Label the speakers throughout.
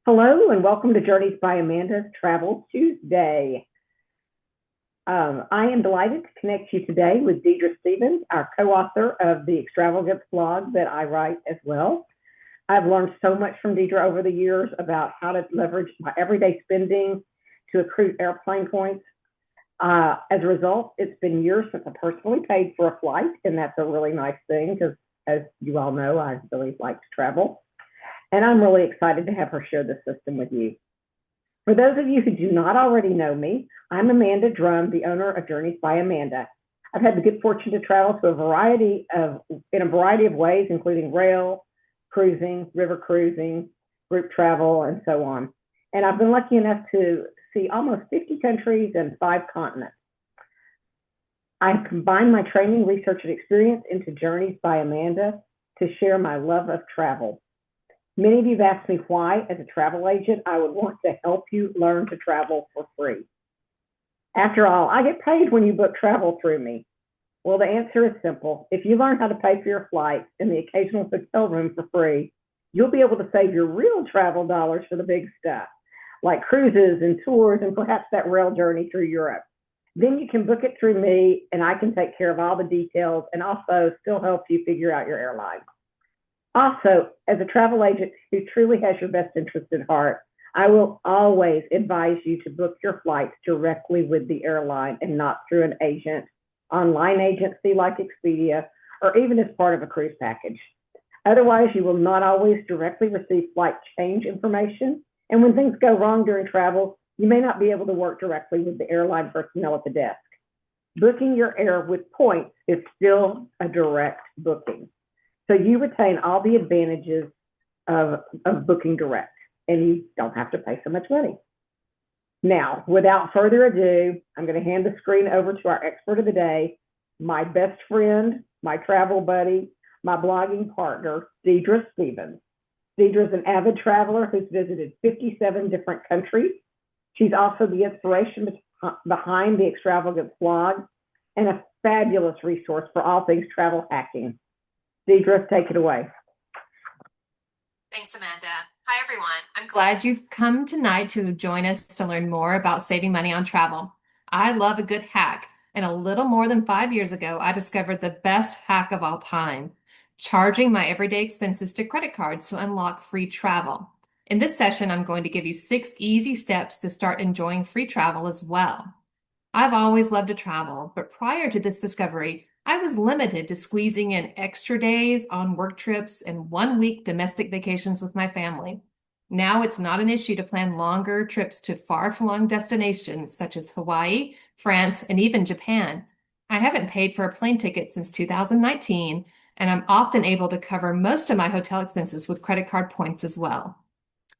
Speaker 1: Hello and welcome to Journeys by Amanda's Travel Tuesday. I am delighted to connect you today with Deidre Stevens, our co-author of the Extravagance blog that I write as well. I've learned so much from Deidre over the years about how to leverage my everyday spending to accrue airplane points. As a result, it's been years since I personally paid for a flight, and that's a really nice thing because, as you all know, I really like to travel. And I'm really excited to have her share this system with you. For those of you who do not already know me, I'm Amanda Drum, the owner of Journeys by Amanda. I've had the good fortune to travel in a variety of ways, including rail, cruising, river cruising, group travel, and so on. And I've been lucky enough to see almost 50 countries and 5 continents. I've combined my training, research, and experience into Journeys by Amanda to share my love of travel. Many of you have asked me why, as a travel agent, I would want to help you learn to travel for free. After all, I get paid when you book travel through me. Well, the answer is simple. If you learn how to pay for your flights and the occasional hotel room for free, you'll be able to save your real travel dollars for the big stuff, like cruises and tours and perhaps that rail journey through Europe. Then you can book it through me and I can take care of all the details and also still help you figure out your airline. Also, as a travel agent who truly has your best interest at heart, I will always advise you to book your flights directly with the airline and not through an agent, online agency like Expedia, or even as part of a cruise package. Otherwise, you will not always directly receive flight change information. And when things go wrong during travel, you may not be able to work directly with the airline personnel at the desk. Booking your air with points is still a direct booking. So you retain all the advantages of booking direct, and you don't have to pay so much money. Now, without further ado, I'm going to hand the screen over to our expert of the day, my best friend, my travel buddy, my blogging partner, Deidre Stevens. Deidre is an avid traveler who's visited 57 different countries. She's also the inspiration behind the Extravagance blog and a fabulous resource for all things travel hacking. Deidre, take it away.
Speaker 2: Thanks, Amanda. Hi, everyone. I'm glad you've come tonight to join us to learn more about saving money on travel. I love a good hack, and a little more than 5 years ago, I discovered the best hack of all time, charging my everyday expenses to credit cards to unlock free travel. In this session, I'm going to give you 6 easy steps to start enjoying free travel as well. I've always loved to travel, but prior to this discovery, I was limited to squeezing in extra days on work trips and 1-week domestic vacations with my family. Now it's not an issue to plan longer trips to far-flung destinations such as Hawaii, France, and even Japan. I haven't paid for a plane ticket since 2019, and I'm often able to cover most of my hotel expenses with credit card points as well.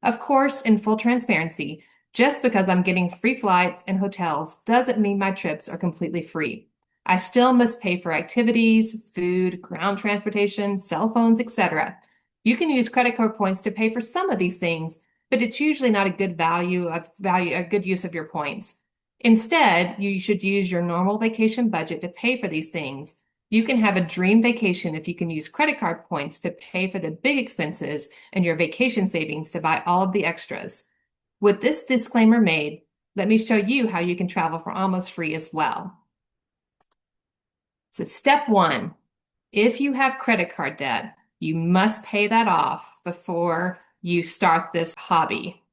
Speaker 2: Of course, in full transparency, just because I'm getting free flights and hotels doesn't mean my trips are completely free. I still must pay for activities, food, ground transportation, cell phones, etc. You can use credit card points to pay for some of these things, but it's usually not a good a good use of your points. Instead, you should use your normal vacation budget to pay for these things. You can have a dream vacation if you can use credit card points to pay for the big expenses and your vacation savings to buy all of the extras. With this disclaimer made, let me show you how you can travel for almost free as well. So step 1, if you have credit card debt, you must pay that off before you start this hobby.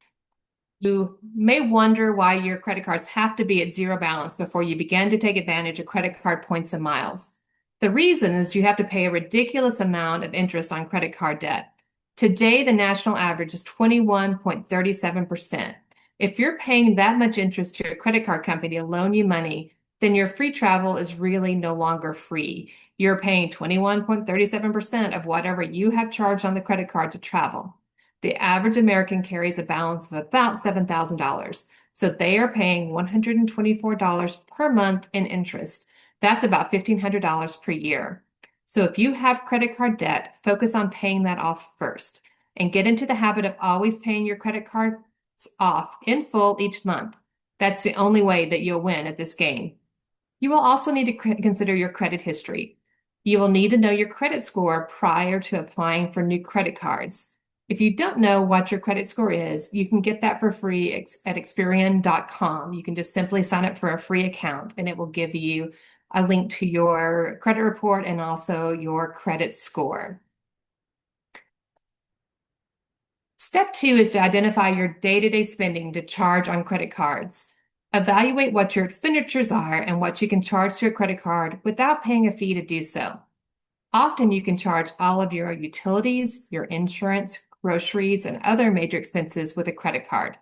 Speaker 2: You may wonder why your credit cards have to be at zero balance before you begin to take advantage of credit card points and miles. The reason is you have to pay a ridiculous amount of interest on credit card debt. Today, the national average is 21.37%. If you're paying that much interest to your credit card company to loan you money, then your free travel is really no longer free. You're paying 21.37% of whatever you have charged on the credit card to travel. The average American carries a balance of about $7,000, so they are paying $124 per month in interest. That's about $1,500 per year. So if you have credit card debt, focus on paying that off first and get into the habit of always paying your credit cards off in full each month. That's the only way that you'll win at this game. You will also need to consider your credit history. You will need to know your credit score prior to applying for new credit cards. If you don't know what your credit score is, you can get that for free at Experian.com. You can just simply sign up for a free account and it will give you a link to your credit report and also your credit score. Step 2 is to identify your day-to-day spending to charge on credit cards. Evaluate what your expenditures are and what you can charge to a credit card without paying a fee to do so. Often you can charge all of your utilities, your insurance, groceries, and other major expenses with a credit card.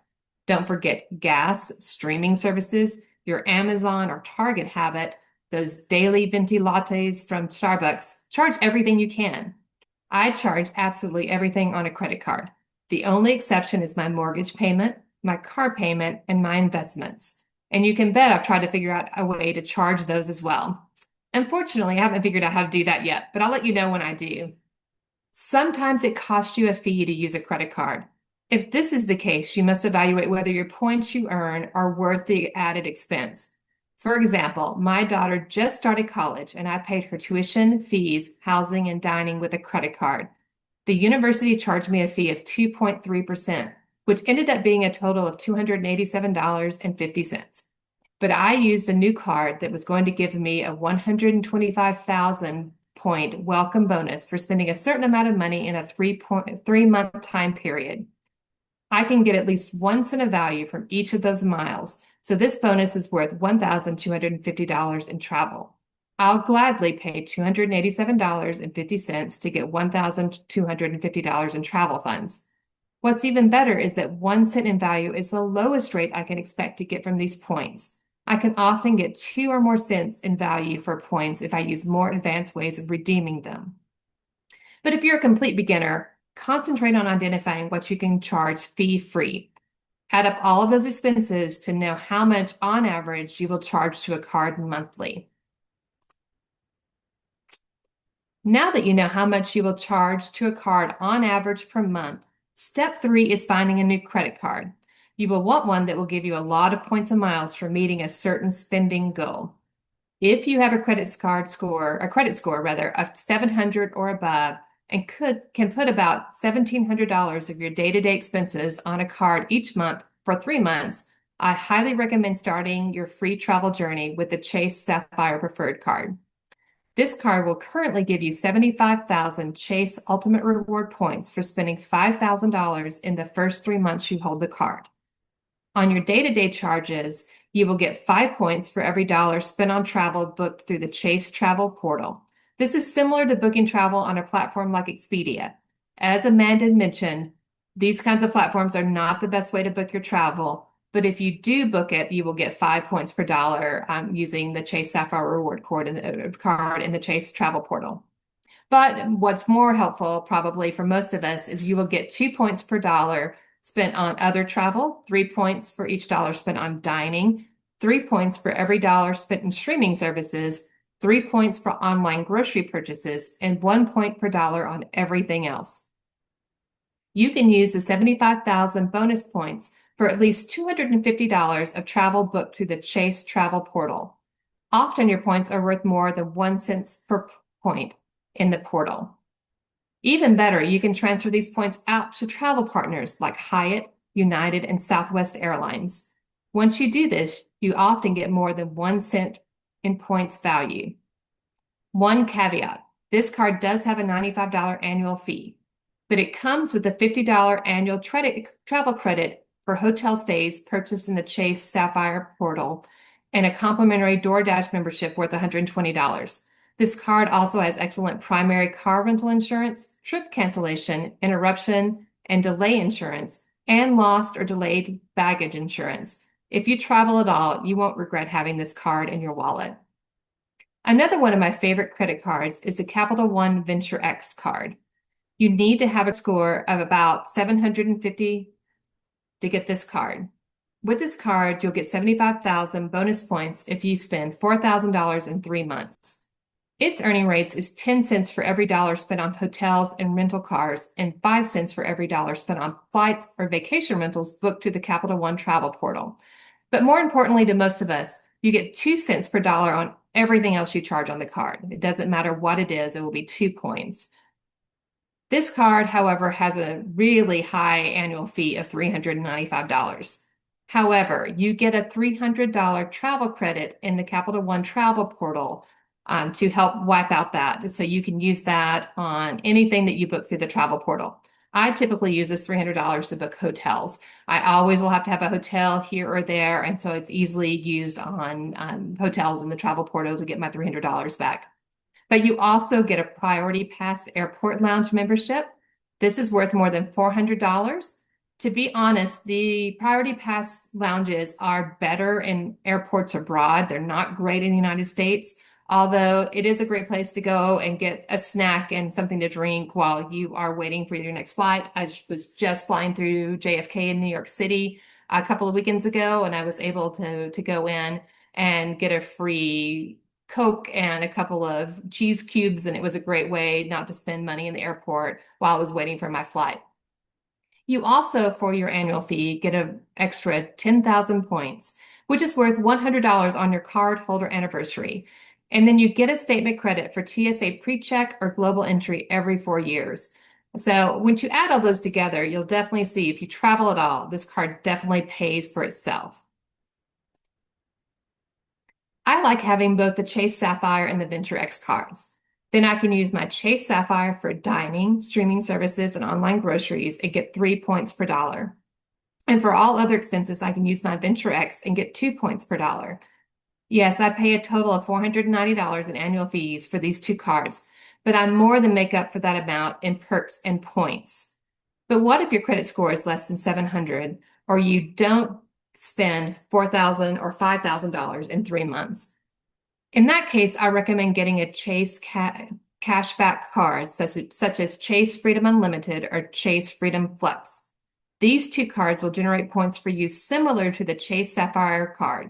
Speaker 2: Don't forget gas, streaming services, your Amazon or Target habit, those daily venti lattes from Starbucks. Charge everything you can. I charge absolutely everything on a credit card. The only exception is my mortgage payment, my car payment, and my investments. And you can bet I've tried to figure out a way to charge those as well. Unfortunately, I haven't figured out how to do that yet, but I'll let you know when I do. Sometimes it costs you a fee to use a credit card. If this is the case, you must evaluate whether your points you earn are worth the added expense. For example, my daughter just started college and I paid her tuition, fees, housing, and dining with a credit card. The university charged me a fee of 2.3%, which ended up being a total of $287.50. But I used a new card that was going to give me a 125,000 point welcome bonus for spending a certain amount of money in a 3-month time period. I can get at least 1 cent of value from each of those miles, so this bonus is worth $1,250 in travel. I'll gladly pay $287.50 to get $1,250 in travel funds. What's even better is that 1 cent in value is the lowest rate I can expect to get from these points. I can often get 2 or more cents in value for points if I use more advanced ways of redeeming them. But if you're a complete beginner, concentrate on identifying what you can charge fee-free. Add up all of those expenses to know how much on average you will charge to a card monthly. Now that you know how much you will charge to a card on average per month, step 3 is finding a new credit card. You will want one that will give you a lot of points and miles for meeting a certain spending goal. If you have a credit score of 700 or above and can put about $1,700 of your day-to-day expenses on a card each month for 3 months, I highly recommend starting your free travel journey with the Chase Sapphire Preferred Card. This card will currently give you 75,000 Chase Ultimate Reward points for spending $5,000 in the first 3 months you hold the card. On your day-to-day charges, you will get 5 points for every dollar spent on travel booked through the Chase Travel Portal. This is similar to booking travel on a platform like Expedia. As Amanda mentioned, these kinds of platforms are not the best way to book your travel, but if you do book it, you will get 5 points per dollar using the Chase Sapphire Reward card in the Chase Travel Portal. But what's more helpful, probably for most of us, is you will get 2 points per dollar spent on other travel, 3 points for each dollar spent on dining, 3 points for every dollar spent in streaming services, 3 points for online grocery purchases, and 1 point per dollar on everything else. You can use the 75,000 bonus points for at least $250 of travel booked through the Chase Travel Portal. Often your points are worth more than 1 cent per point in the portal. Even better, you can transfer these points out to travel partners like Hyatt, United, and Southwest Airlines. Once you do this, you often get more than 1 cent in points value. One caveat, this card does have a $95 annual fee, but it comes with a $50 annual travel credit for hotel stays purchased in the Chase Sapphire Portal and a complimentary DoorDash membership worth $120. This card also has excellent primary car rental insurance, trip cancellation, interruption, and delay insurance, and lost or delayed baggage insurance. If you travel at all, you won't regret having this card in your wallet. Another one of my favorite credit cards is the Capital One Venture X card. You need to have a score of about 750 to get this card. With this card, you'll get 75,000 bonus points if you spend $4,000 in 3 months. Its earning rates is 10 cents for every dollar spent on hotels and rental cars and 5 cents for every dollar spent on flights or vacation rentals booked through the Capital One travel portal. But more importantly to most of us, you get 2 cents per dollar on everything else you charge on the card. It doesn't matter what it is, it will be 2 points. This card, however, has a really high annual fee of $395. However, you get a $300 travel credit in the Capital One travel portal to help wipe out that. So you can use that on anything that you book through the travel portal. I typically use this $300 to book hotels. I always will have to have a hotel here or there, and so it's easily used on hotels in the travel portal to get my $300 back. But you also get a Priority Pass Airport Lounge membership. This is worth more than $400. To be honest, the Priority Pass lounges are better in airports abroad. They're not great in the United States, although it is a great place to go and get a snack and something to drink while you are waiting for your next flight. I was just flying through JFK in New York City a couple of weekends ago, and I was able to go in and get a free Coke and a couple of cheese cubes, and it was a great way not to spend money in the airport while I was waiting for my flight. You also, for your annual fee, get an extra 10,000 points, which is worth $100 on your card holder anniversary. And then you get a statement credit for TSA PreCheck or global entry every 4 years. So once you add all those together, you'll definitely see if you travel at all, this card definitely pays for itself. I like having both the Chase Sapphire and the Venture X cards. Then I can use my Chase Sapphire for dining, streaming services, and online groceries and get 3 points per dollar. And for all other expenses, I can use my Venture X and get 2 points per dollar. Yes, I pay a total of $490 in annual fees for these two cards, but I more than make up for that amount in perks and points. But what if your credit score is less than 700 or you don't spend $4,000 or $5,000 in 3 months? In that case, I recommend getting a Chase cashback card, such as Chase Freedom Unlimited or Chase Freedom Flex. These two cards will generate points for you similar to the Chase Sapphire card.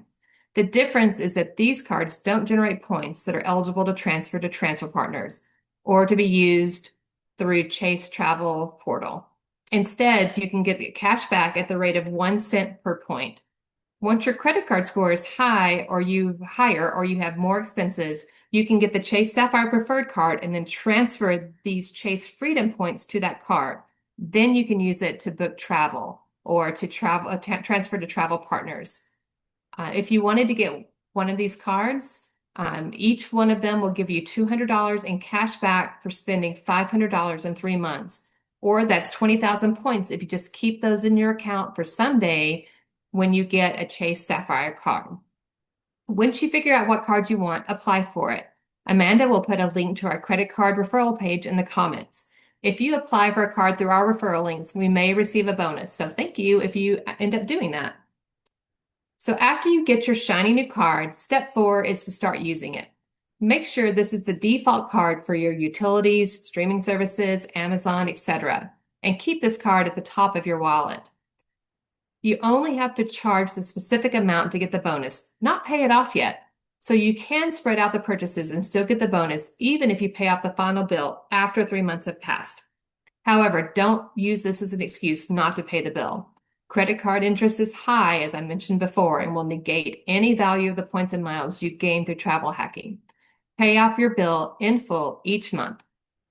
Speaker 2: The difference is that these cards don't generate points that are eligible to transfer to transfer partners or to be used through Chase Travel Portal. Instead, you can get cash back at the rate of 1 cent per point. Once your credit card score is higher or you have more expenses, you can get the Chase Sapphire Preferred card and then transfer these Chase Freedom points to that card. Then you can use it to book travel or to transfer to travel partners. If you wanted to get one of these cards, each one of them will give you $200 in cash back for spending $500 in 3 months. Or that's 20,000 points if you just keep those in your account for someday when you get a Chase Sapphire card. Once you figure out what card you want, apply for it. Amanda will put a link to our credit card referral page in the comments. If you apply for a card through our referral links, we may receive a bonus. So thank you if you end up doing that. So after you get your shiny new card, step 4 is to start using it. Make sure this is the default card for your utilities, streaming services, Amazon, etc. And keep this card at the top of your wallet. You only have to charge the specific amount to get the bonus, not pay it off yet. So you can spread out the purchases and still get the bonus, even if you pay off the final bill after 3 months have passed. However, don't use this as an excuse not to pay the bill. Credit card interest is high, as I mentioned before, and will negate any value of the points and miles you gain through travel hacking. Pay off your bill in full each month.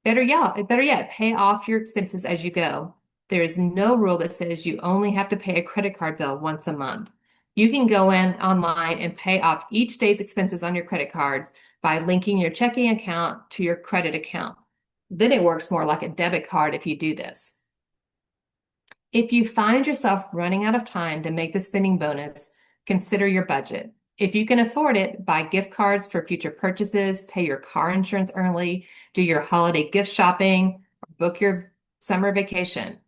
Speaker 2: Better yet, pay off your expenses as you go. There is no rule that says you only have to pay a credit card bill once a month. You can go in online and pay off each day's expenses on your credit cards by linking your checking account to your credit account. Then it works more like a debit card if you do this. If you find yourself running out of time to make the spending bonus, consider your budget. If you can afford it, buy gift cards for future purchases, pay your car insurance early, do your holiday gift shopping, or book your summer vacation.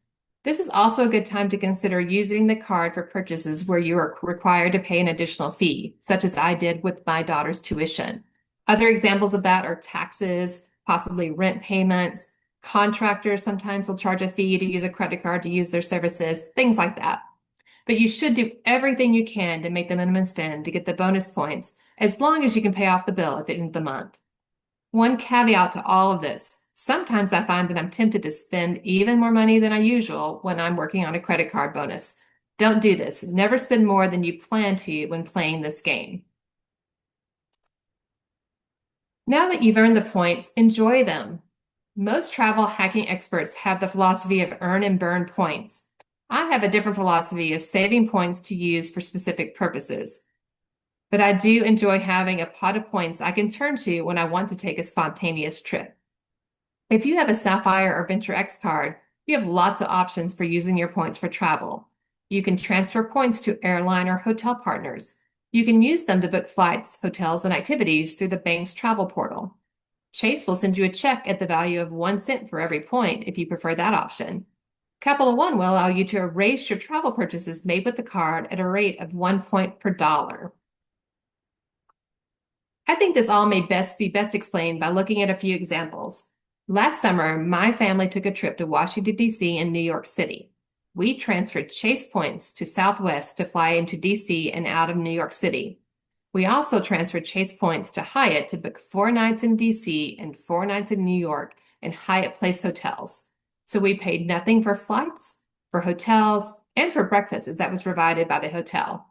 Speaker 2: This is also a good time to consider using the card for purchases where you are required to pay an additional fee, such as I did with my daughter's tuition. Other examples of that are taxes, possibly rent payments. Contractors sometimes will charge a fee to use a credit card to use their services, things like that. But you should do everything you can to make the minimum spend to get the bonus points, as long as you can pay off the bill at the end of the month. One caveat to all of this, sometimes I find that I'm tempted to spend even more money than I usual when I'm working on a credit card bonus. Don't do this. Never spend more than you plan to when playing this game. Now that you've earned the points, enjoy them. Most travel hacking experts have the philosophy of earn and burn points. I have a different philosophy of saving points to use for specific purposes. But I do enjoy having a pot of points I can turn to when I want to take a spontaneous trip. If you have a Sapphire or Venture X card, you have lots of options for using your points for travel. You can transfer points to airline or hotel partners. You can use them to book flights, hotels, and activities through the bank's travel portal. Chase will send you a check at the value of 1 cent for every point if you prefer that option. Capital One will allow you to erase your travel purchases made with the card at a rate of 1 point per dollar. I think this all may be best explained by looking at a few examples. Last summer, my family took a trip to Washington, D.C. and New York City. We transferred Chase points to Southwest to fly into D.C. and out of New York City. We also transferred Chase points to Hyatt to book 4 nights in D.C. and 4 nights in New York in Hyatt Place hotels. So we paid nothing for flights, for hotels, and for breakfast as that was provided by the hotel.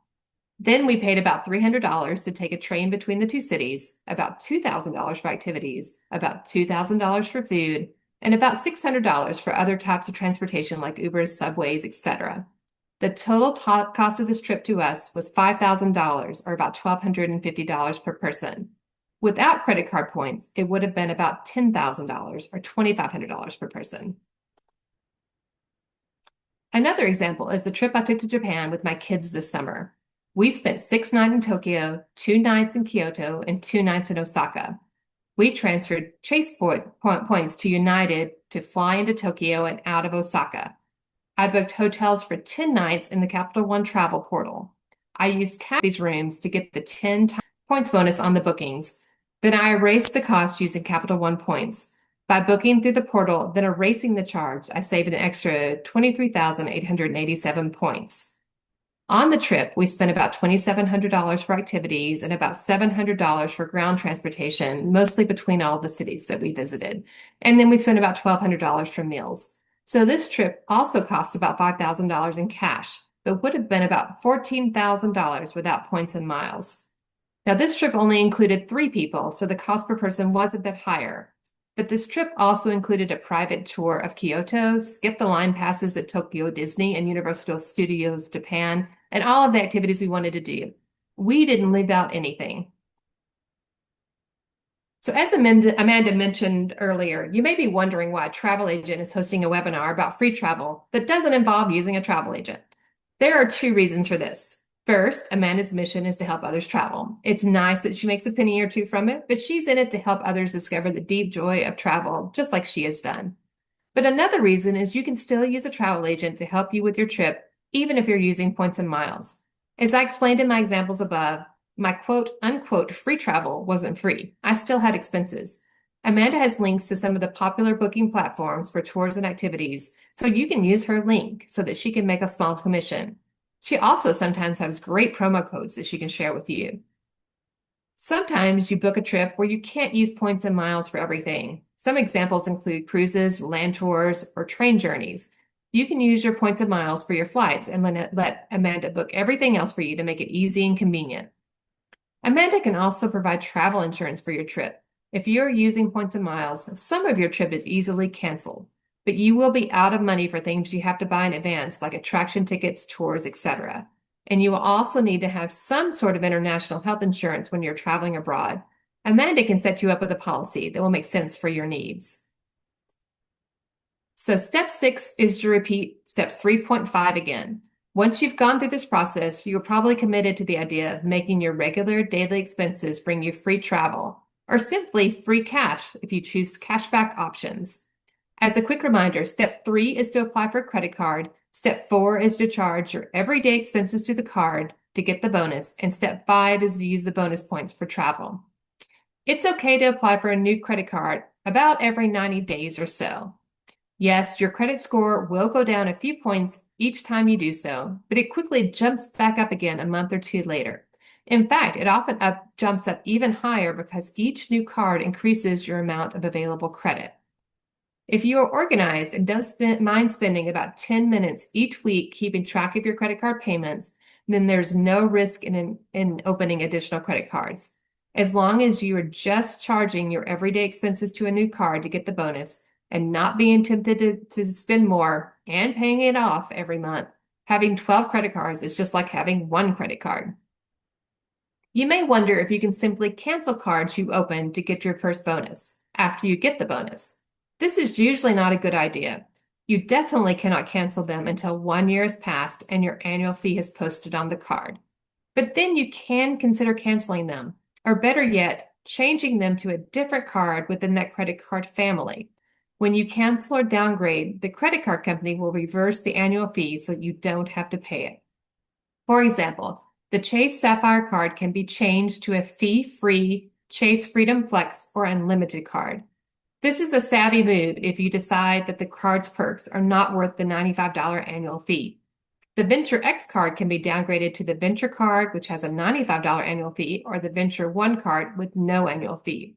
Speaker 2: Then we paid about $300 to take a train between the two cities, about $2,000 for activities, about $2,000 for food, and about $600 for other types of transportation like Ubers, subways, etc. The total cost of this trip to us was $5,000 or about $1,250 per person. Without credit card points, it would have been about $10,000 or $2,500 per person. Another example is the trip I took to Japan with my kids this summer. We spent 6 nights in Tokyo, 2 nights in Kyoto, and 2 nights in Osaka. We transferred Chase points to United to fly into Tokyo and out of Osaka. I booked hotels for 10 nights in the Capital One travel portal. I used these rooms to get the 10 points bonus on the bookings. Then I erased the cost using Capital One points. By booking through the portal, then erasing the charge, I saved an extra 23,887 points. On the trip, we spent about $2,700 for activities and about $700 for ground transportation, mostly between all the cities that we visited. And then we spent about $1,200 for meals. So this trip also cost about $5,000 in cash, but would have been about $14,000 without points and miles. Now, this trip only included 3 people, so the cost per person was a bit higher. But this trip also included a private tour of Kyoto, skip the line passes at Tokyo Disney and Universal Studios Japan, and all of the activities we wanted to do. We didn't leave out anything. So as Amanda mentioned earlier, you may be wondering why a travel agent is hosting a webinar about free travel that doesn't involve using a travel agent. There are 2 reasons for this. First, Amanda's mission is to help others travel. It's nice that she makes a penny or 2 from it, but she's in it to help others discover the deep joy of travel, just like she has done. But another reason is you can still use a travel agent to help you with your trip, even if you're using points and miles. As I explained in my examples above, my quote unquote free travel wasn't free. I still had expenses. Amanda has links to some of the popular booking platforms for tours and activities, so you can use her link so that she can make a small commission. She also sometimes has great promo codes that she can share with you. Sometimes you book a trip where you can't use points and miles for everything. Some examples include cruises, land tours, or train journeys. You can use your points and miles for your flights and let Amanda book everything else for you to make it easy and convenient. Amanda can also provide travel insurance for your trip. If you're using points and miles, some of your trip is easily canceled, but you will be out of money for things you have to buy in advance, like attraction tickets, tours, etc. And you will also need to have some sort of international health insurance when you're traveling abroad. Amanda can set you up with a policy that will make sense for your needs. So step 6 is to repeat steps 3.5 again. Once you've gone through this process, you're probably committed to the idea of making your regular daily expenses bring you free travel, or simply free cash if you choose cashback options. As a quick reminder, step 3 is to apply for a credit card, step 4 is to charge your everyday expenses to the card to get the bonus, and step 5 is to use the bonus points for travel. It's okay to apply for a new credit card about every 90 days or so. Yes, your credit score will go down a few points each time you do so, but it quickly jumps back up again a month or 2 later. In fact, it often jumps up even higher because each new card increases your amount of available credit. If you are organized and don't mind spending about 10 minutes each week keeping track of your credit card payments, then there's no risk in opening additional credit cards. As long as you are just charging your everyday expenses to a new card to get the bonus, and not being tempted to spend more and paying it off every month. Having 12 credit cards is just like having one credit card. You may wonder if you can simply cancel cards you open to get your first bonus after you get the bonus. This is usually not a good idea. You definitely cannot cancel them until 1 year has passed and your annual fee is posted on the card. But then you can consider canceling them, or better yet, changing them to a different card within that credit card family. When you cancel or downgrade, the credit card company will reverse the annual fee so you don't have to pay it. For example, the Chase Sapphire card can be changed to a fee-free Chase Freedom Flex or Unlimited card. This is a savvy move if you decide that the card's perks are not worth the $95 annual fee. The Venture X card can be downgraded to the Venture card, which has a $95 annual fee, or the Venture One card with no annual fee.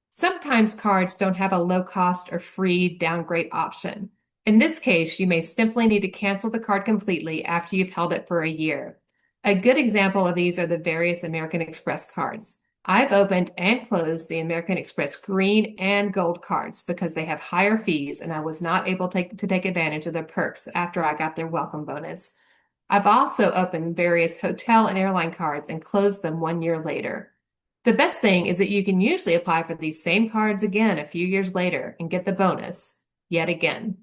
Speaker 2: Sometimes cards don't have a low cost or free downgrade option. In this case, you may simply need to cancel the card completely after you've held it for a year. A good example of these are the various American Express cards. I've opened and closed the American Express green and gold cards because they have higher fees and I was not able to take advantage of their perks after I got their welcome bonus. I've also opened various hotel and airline cards and closed them 1 year later. The best thing is that you can usually apply for these same cards again a few years later and get the bonus yet again.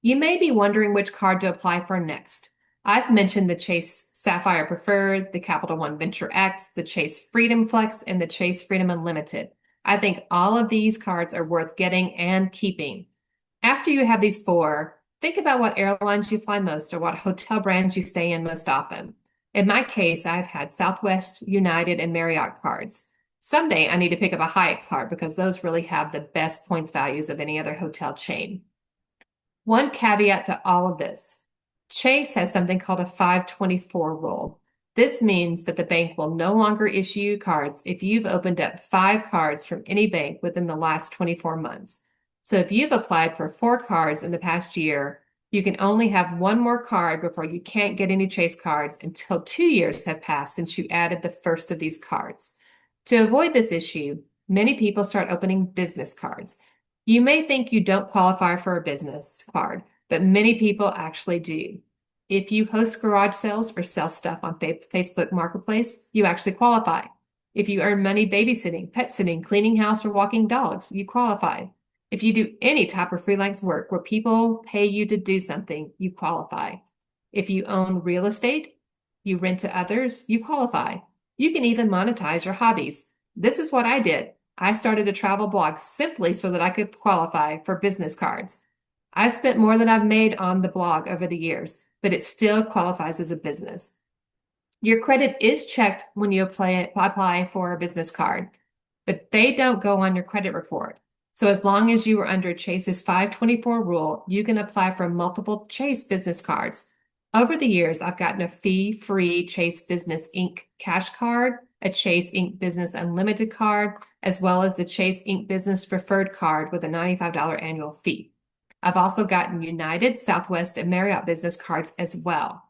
Speaker 2: You may be wondering which card to apply for next. I've mentioned the Chase Sapphire Preferred, the Capital One Venture X, the Chase Freedom Flex, and the Chase Freedom Unlimited. I think all of these cards are worth getting and keeping. After you have these four, think about what airlines you fly most or what hotel brands you stay in most often. In my case, I've had Southwest, United, and Marriott cards. Someday I need to pick up a Hyatt card because those really have the best points values of any other hotel chain. One caveat to all of this. Chase has something called a 524 rule. This means that the bank will no longer issue you cards if you've opened up 5 cards from any bank within the last 24 months. So if you've applied for 4 cards in the past year, you can only have 1 more card before you can't get any Chase cards until 2 years have passed since you added the first of these cards. To avoid this issue, many people start opening business cards. You may think you don't qualify for a business card, but many people actually do. If you host garage sales or sell stuff on Facebook Marketplace, you actually qualify. If you earn money babysitting, pet sitting, cleaning house, or walking dogs, you qualify. If you do any type of freelance work where people pay you to do something, you qualify. If you own real estate, you rent to others, you qualify. You can even monetize your hobbies. This is what I did. I started a travel blog simply so that I could qualify for business cards. I've spent more than I've made on the blog over the years, but it still qualifies as a business. Your credit is checked when you apply for a business card, but they don't go on your credit report. So as long as you are under Chase's 524 rule, you can apply for multiple Chase business cards. Over the years, I've gotten a fee-free Chase Business Inc. cash card, a Chase Inc. Business Unlimited card, as well as the Chase Inc. Business Preferred card with a $95 annual fee. I've also gotten United, Southwest, and Marriott business cards as well.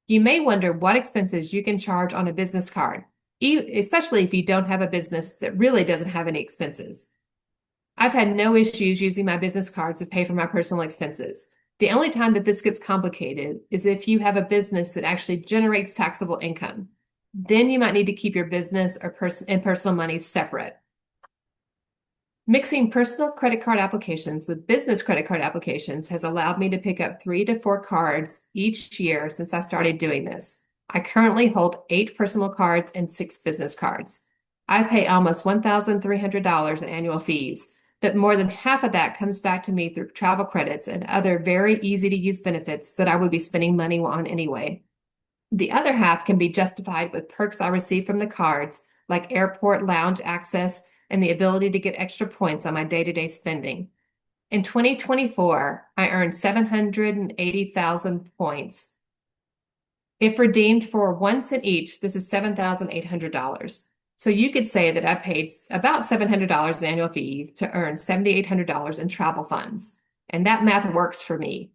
Speaker 2: You may wonder what expenses you can charge on a business card, especially if you don't have a business that really doesn't have any expenses. I've had no issues using my business cards to pay for my personal expenses. The only time that this gets complicated is if you have a business that actually generates taxable income. Then you might need to keep your business and personal money separate. Mixing personal credit card applications with business credit card applications has allowed me to pick up 3 to 4 cards each year since I started doing this. I currently hold 8 personal cards and 6 business cards. I pay almost $1,300 in annual fees, but more than half of that comes back to me through travel credits and other very easy to use benefits that I would be spending money on anyway. The other half can be justified with perks I receive from the cards, like airport lounge access and the ability to get extra points on my day-to-day spending. In 2024, I earned 780,000 points. If redeemed for 1 cent each, this is $7,800. So you could say that I paid about $700 in annual fee to earn $7,800 in travel funds. And that math works for me.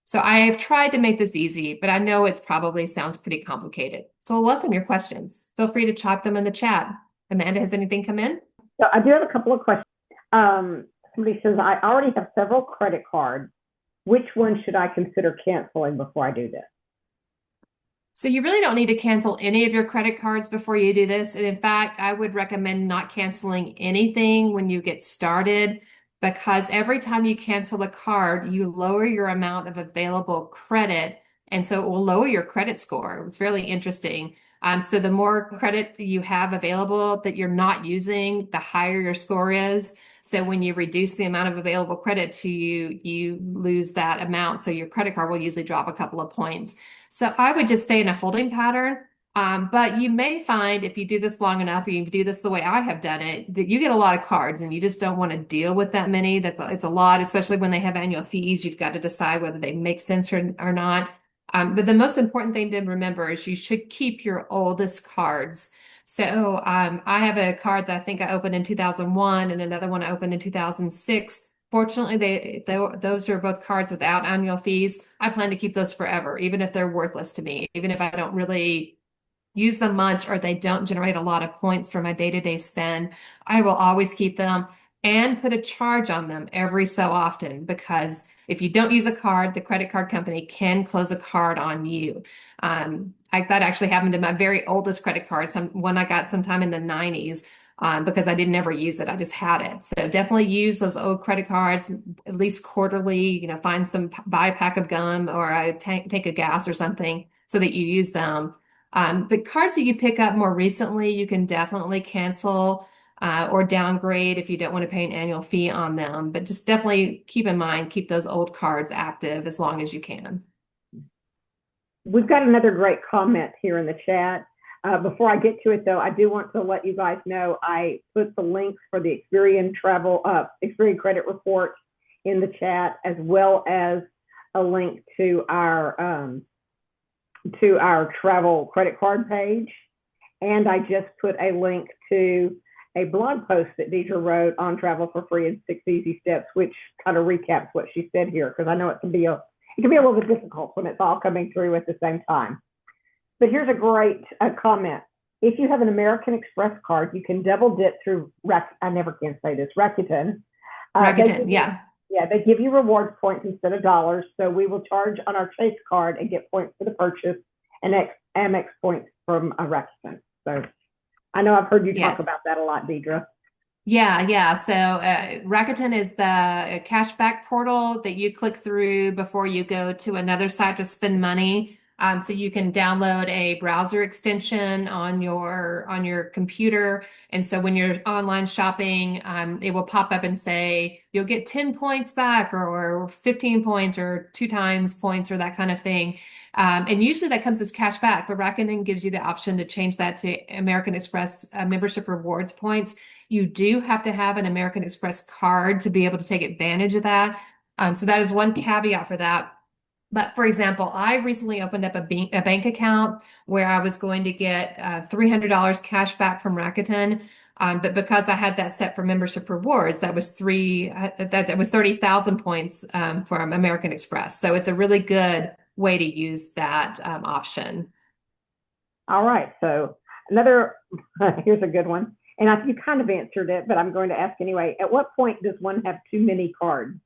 Speaker 2: So I have tried to make this easy, but I know it probably sounds pretty complicated. So I'll welcome your questions. Feel free to type them in the chat. Amanda, has anything come in?
Speaker 1: So I do have a couple of questions. Somebody says, I already have several credit cards. Which one should I consider canceling before I do this?
Speaker 2: So you really don't need to cancel any of your credit cards before you do this. And in fact, I would recommend not canceling anything when you get started because every time you cancel a card, you lower your amount of available credit. And so it will lower your credit score. It's really interesting. So the more credit you have available that you're not using, the higher your score is. So when you reduce the amount of available credit to you, you lose that amount. So your credit card will usually drop a couple of points. So I would just stay in a holding pattern. But you may find if you do this long enough, or you do this the way I have done it, that you get a lot of cards and you just don't want to deal with that many. It's a lot, especially when they have annual fees. You've got to decide whether they make sense or not. But the most important thing to remember is you should keep your oldest cards. So I have a card that I think I opened in 2001 and another one I opened in 2006. Fortunately, those are both cards without annual fees. I plan to keep those forever, even if they're worthless to me, even if I don't really use them much or they don't generate a lot of points for my day-to-day spend. I will always keep them and put a charge on them every so often because if you don't use a card, the credit card company can close a card on you. That actually happened to my very oldest credit card, one I got sometime in the 90s because I didn't ever use it. I just had it. So definitely use those old credit cards at least quarterly, find buy a pack of gum or a tank of gas or something so that you use them. But cards that you pick up more recently, you can definitely cancel or downgrade if you don't want to pay an annual fee on them. But just definitely keep in mind, keep those old cards active as long as you can.
Speaker 1: We've got another great comment here in the chat. Before I get to it, though, I do want to let you guys know I put the links for the Experian credit report in the chat, as well as a link to our travel credit card page. And I just put a link to a blog post that Deidre wrote on Travel for Free in 6 Easy Steps, which kind of recaps what she said here, because I know it can be a little bit difficult when it's all coming through at the same time. But here's a great comment. If you have an American Express card, you can double dip through I never can say this, Rakuten.
Speaker 2: Rakuten, yeah.
Speaker 1: Yeah, they give you rewards points instead of dollars. So we will charge on our Chase card and get points for the purchase and Amex points from a Rakuten. So I know I've heard you talk about that a lot, Deidre.
Speaker 2: Yeah. So Rakuten is the cashback portal that you click through before you go to another site to spend money. So you can download a browser extension on your computer. And so when you're online shopping, it will pop up and say you'll get 10 points back or 15 points or 2 times points or that kind of thing. And usually that comes as cash back, but Rakuten gives you the option to change that to American Express membership rewards points. You do have to have an American Express card to be able to take advantage of that. So that is one caveat for that. But for example, I recently opened up a bank account where I was going to get $300 cash back from Rakuten. But because I had that set for membership rewards, that was 30,000 points from American Express. So it's a really good way to use that option.
Speaker 1: All right. So here's a good one. And you kind of answered it, but I'm going to ask anyway. At what point does one have too many cards?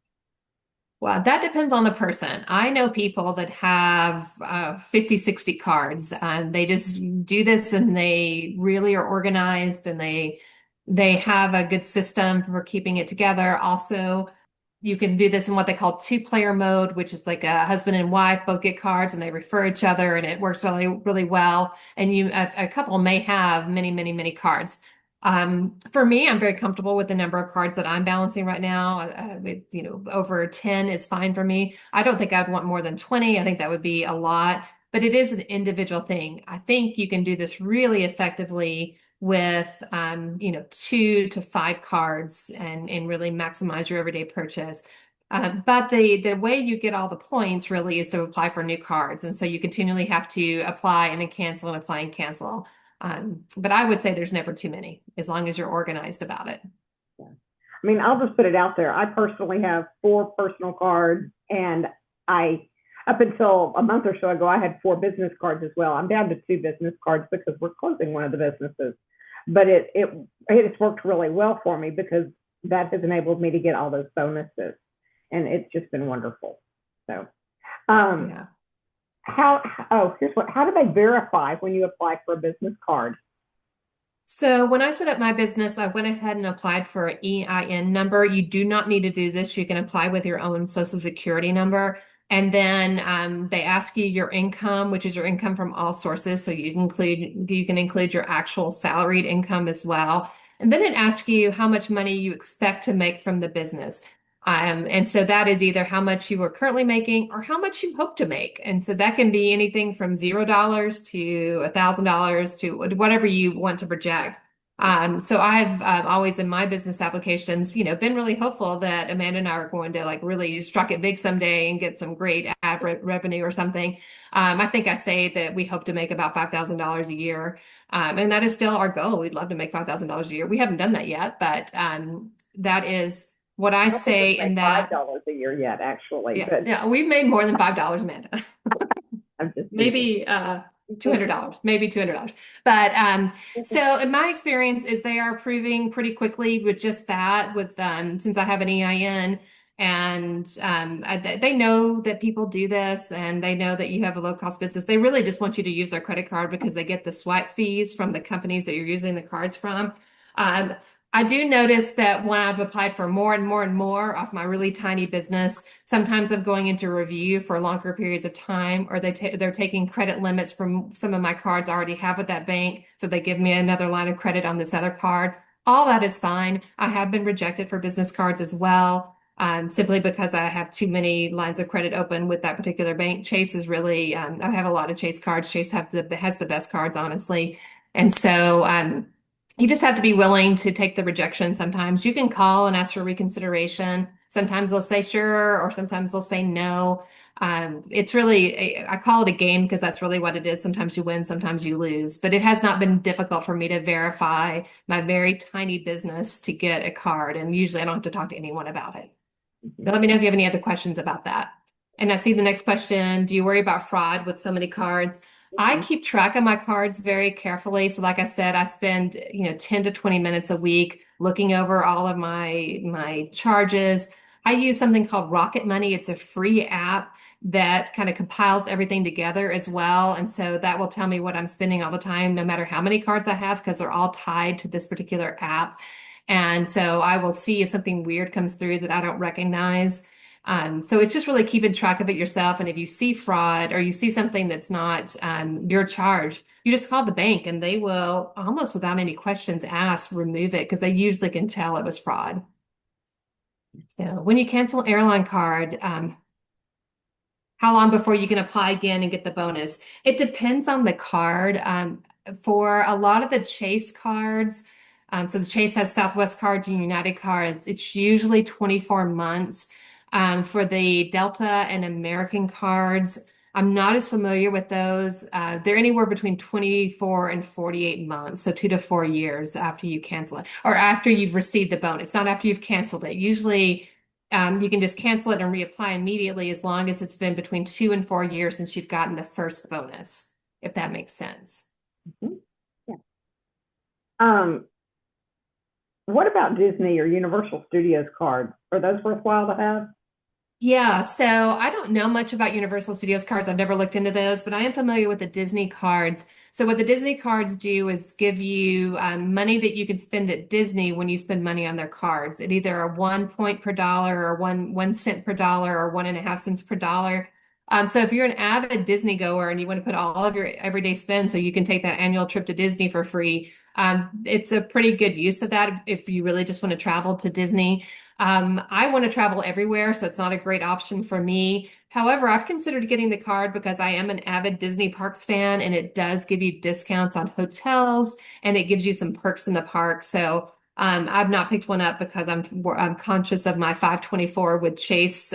Speaker 2: Well, that depends on the person. I know people that have 50, 60 cards. They just do this and they really are organized and they have a good system for keeping it together. Also, you can do this in what they call two-player mode, which is like a husband and wife both get cards and they refer each other and it works really, really well. And a couple may have many, many, many cards. For me, I'm very comfortable with the number of cards that I'm balancing right now. Over 10 is fine for me. I don't think I'd want more than 20. I think that would be a lot, but it is an individual thing. I think you can do this really effectively with 2 to 5 cards and really maximize your everyday purchase. But the way you get all the points really is to apply for new cards. And so you continually have to apply and then cancel and apply and cancel. But I would say there's never too many as long as you're organized about it.
Speaker 1: Yeah. I mean, I'll just put it out there. I personally have 4 personal cards, and up until a month or so ago, I had 4 business cards as well. I'm down to 2 business cards because we're closing one of the businesses. But it's worked really well for me because that has enabled me to get all those bonuses, and it's just been wonderful. So, um,
Speaker 2: Yeah.
Speaker 1: how do they verify when you apply for a business card?
Speaker 2: So when I set up my business, I went ahead and applied for an EIN number. You do not need to do this. You can apply with your own social security number. And then they ask you your income, which is your income from all sources. So you can include your actual salaried income as well. And then it asks you how much money you expect to make from the business. And so that is either how much you are currently making or how much you hope to make. And so that can be anything from $0 to $1,000 to whatever you want to project. So I've always in my business applications, been really hopeful that Amanda and I are going to like really struck it big someday and get some great ad revenue or something. I think I say that we hope to make about $5,000 a year. And that is still our goal. We'd love to make $5,000 a year. We haven't done that yet, but that is what I
Speaker 1: I don't think
Speaker 2: say
Speaker 1: we've
Speaker 2: in
Speaker 1: made
Speaker 2: that.
Speaker 1: $5 a year yet, actually,
Speaker 2: Yeah,
Speaker 1: but
Speaker 2: yeah, we've made more than $5, Amanda.
Speaker 1: I'm just teasing.
Speaker 2: Maybe $200, maybe $200. But so in my experience is they are approving pretty quickly with just that with since I have an EIN and they know that people do this and they know that you have a low cost business. They really just want you to use their credit card because they get the swipe fees from the companies that you're using the cards from. Um, I do notice that when I've applied for more and more and more off my really tiny business, sometimes I'm going into review for longer periods of time, or they're taking credit limits from some of my cards I already have with that bank, so they give me another line of credit on this other card. All that is fine. I have been rejected for business cards as well, simply because I have too many lines of credit open with that particular bank. Chase is really, I have a lot of Chase cards. Chase has the best cards, honestly, and so. You just have to be willing to take the rejection sometimes. You can call and ask for reconsideration. Sometimes they'll say sure, or sometimes they'll say no. It's really, I call it a game because that's really what it is. Sometimes you win, sometimes you lose. But it has not been difficult for me to verify my very tiny business to get a card. And usually I don't have to talk to anyone about it. Now, let me know if you have any other questions about that. And I see the next question. Do you worry about fraud with so many cards? I keep track of my cards very carefully. So like I said, I spend, 10 to 20 minutes a week looking over all of my charges. I use something called Rocket Money. It's a free app that kind of compiles everything together as well. And so that will tell me what I'm spending all the time, no matter how many cards I have, because they're all tied to this particular app. And so I will see if something weird comes through that I don't recognize. So it's just really keeping track of it yourself. And if you see fraud or you see something that's not your charge, you just call the bank and they will, almost without any questions asked, remove it because they usually can tell it was fraud. So when you cancel an airline card, how long before you can apply again and get the bonus? It depends on the card. For a lot of the Chase cards, so the Chase has Southwest cards and United cards, it's usually 24 months. For the Delta and American cards, I'm not as familiar with those. They're anywhere between 24 and 48 months, so 2 to 4 years after you cancel it, or after you've received the bonus, not after you've canceled it. Usually, you can just cancel it and reapply immediately as long as it's been between 2 and 4 years since you've gotten the first bonus, if that makes sense.
Speaker 1: Mm-hmm. Yeah. What about Disney or Universal Studios cards? Are those worthwhile to have?
Speaker 2: Yeah, so I don't know much about Universal Studios cards. I've never looked into those, but I am familiar with the Disney cards. So what the Disney cards do is give you money that you can spend at Disney when you spend money on their cards. At either a 1 point per dollar or one cent per dollar or 1.5 cents per dollar. So if you're an avid Disney goer and you want to put all of your everyday spend so you can take that annual trip to Disney for free, it's a pretty good use of that if you really just want to travel to Disney. I want to travel everywhere, so it's not a great option for me. However, I've considered getting the card because I am an avid Disney Parks fan and it does give you discounts on hotels and it gives you some perks in the park. So I've not picked one up because I'm conscious of my 524 with Chase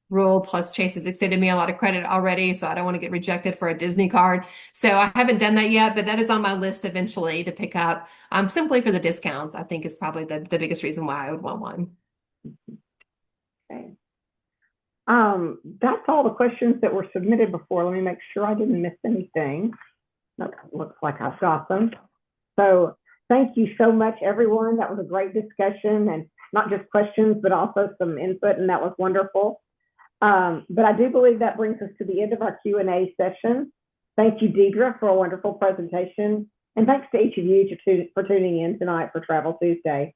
Speaker 2: rule. Plus, Chase has extended me a lot of credit already, so I don't want to get rejected for a Disney card. So I haven't done that yet, but that is on my list eventually to pick up. Simply for the discounts, I think is probably the biggest reason why I would want one.
Speaker 1: Okay. That's all the questions that were submitted before. Let me make sure I didn't miss anything. Nope, looks like I've got them. So thank you so much, everyone. That was a great discussion. And not just questions, but also some input, and that was wonderful. But I do believe that brings us to the end of our Q&A session. Thank you, Deidre, for a wonderful presentation. And thanks to each of you for tuning in tonight for Travel Tuesday.